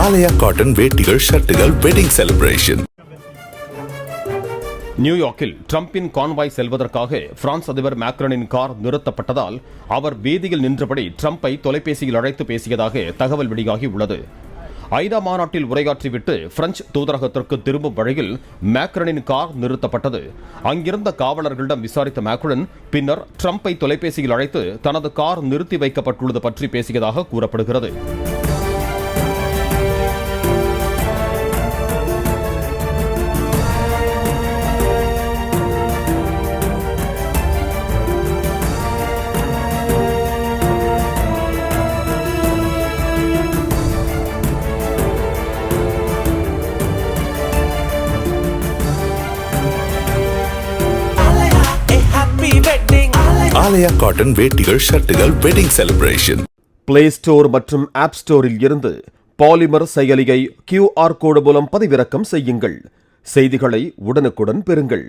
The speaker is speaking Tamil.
ஆலயா காட்டன் வேட்டிகள் ஷர்ட்டுகள் வெட்டிங் செலிப்ரேஷன். நியூயார்க்கில் ட்ரம்பின் கான்வாய் செல்வதற்காக பிரான்ஸ் அதிபர் மேக்ரனின் கார் நிறுத்தப்பட்டதால் அவர் வீதியில் நின்றபடி ட்ரம்பை தொலைபேசியில் அழைத்து பேசியதாக தகவல் வெளியாகி உள்ளது. ஐநா மாநாட்டில் உரையாற்றிவிட்டு பிரெஞ்சு தூதரகத்திற்கு திரும்பும் வழியில் மேக்ரனின் கார் நிறுத்தப்பட்டது. அங்கிருந்த காவலர்களிடம் விசாரித்த மேக்ரன் பின்னர் ட்ரம்பை தொலைபேசியில் அழைத்து தனது கார் நிறுத்தி வைக்கப்பட்டுள்ளது பற்றி பேசியதாக கூறப்படுகிறது. ஆலயா காட்டன் வேட்டிகள் ஷர்ட்டுகள் வெட்டிங் செலிப்ரேஷன். பிளே ஸ்டோர் மற்றும் ஆப் ஸ்டோரில் இருந்து பாலிமர் செயலியை QR கோடு மூலம் பதிவிறக்கம் செய்யுங்கள். செய்திகளை உடனுக்குடன் பெறுங்கள்.